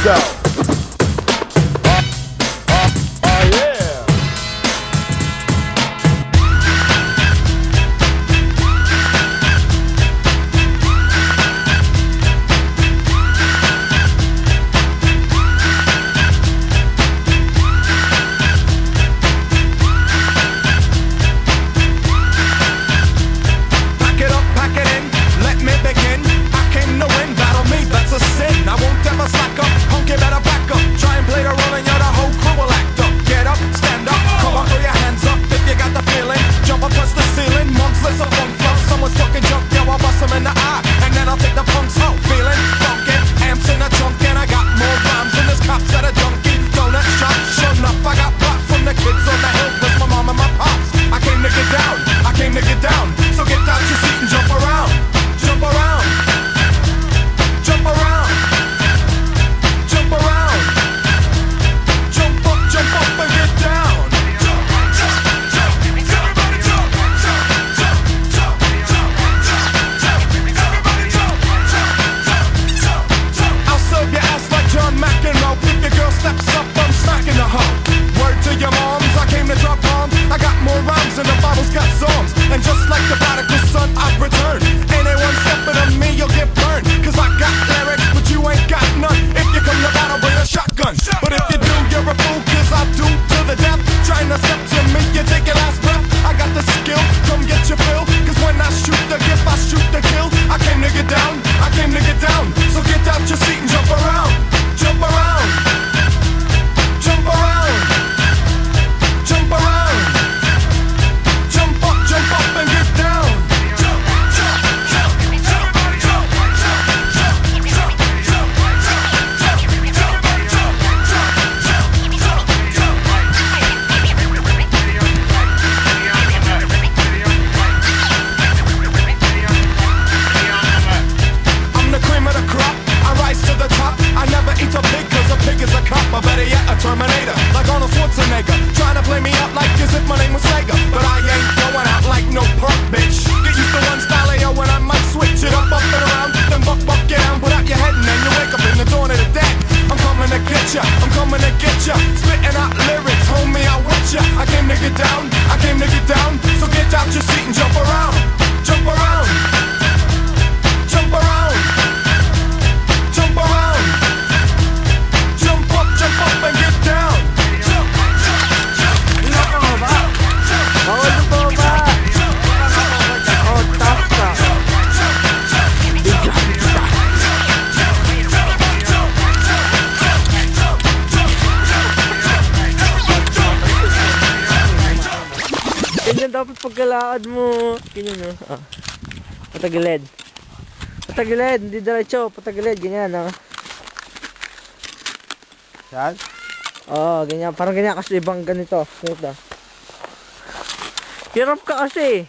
yourself. Yeah. Pack it up, pack it in, let me begin. I came to win, battle me, that's a sin. I won't ever slack up, punk, you better back up. Try and play the role and you're the whole crew will act up. Get up, stand up, come on, throw your hands up if you got the feeling. Jump up, touch the ceiling, monks, let's a funk flow. Someone's talking junk, yo, I'll bust them in the eye. And then I'll take the punks out, feeling funky. Amps in the trunk and I got more rhymes than this cops at a junkie. Donut shop, sure enough, I got props from the kids on the hill with my mom and my pops. I came to get down, I came to get down. So get out your seat and jump around, jump around, jump around, jump around, jump up and get down. Jump, jump, jump, everybody jump, jump, jump, jump, jump, jump, jump, everybody jump, jump, jump, jump, jump. I'll serve your ass like John McEnroe. If your girl steps up, I'm smacking the hoe. Word to your moms, I came to drop bombs. I got more rhymes than the Bible's got songs. And just like the prodigal son, I've returned. Anyone stepping on me, you'll get burned. Cause I got lyrics, but you ain't got none. If you come to battle, bring a shotgun. But if you do, you're a fool, cause I do to the death. Trying to step to me, you take your last breath. I got the skill, come get your fill. Cause when I shoot the gift, I shoot the kill. I came to get down, I came to get down. So get out your seat and jump around. Jump around. Jump around. Jump around. Jump up and get down. Jump, jump, jump, everybody jump, jump, jump, jump, jump, jump, jump, everybody jump, jump, jump, jump, I'm the cream of the crop, I rise to the top. I never eat a pig cause a pig is a cop. Or better yet, a Terminator, like Arnold Schwarzenegger. Trying to play me out like as if my name was Sega. But I ain't going out like no perk, bitch. Get used to one style, yo, when I might switch it up and around. Then buck, get down, put out your head and then you wake up in the dawn of the dead. I'm coming to get ya, I'm coming to get ya. Spitting out lyrics, homie, I'm with ya. I came to get down, I came to get down. So get out your seat and jump around. Jump around. Jump around. Jump around. Jump up and get down. Jump, jump, jump. Bawal na po ba? Oh, tough ka. Ganyan dapat pagkalakad mo. Ganyan no? Ah. Patagilid. Patagilid, hindi diretso. Patagilid, ganyan no? Yan? Oo, ganyan. Parang ganyan kasi ibang ganito. Ganito. Hirap ka kasi.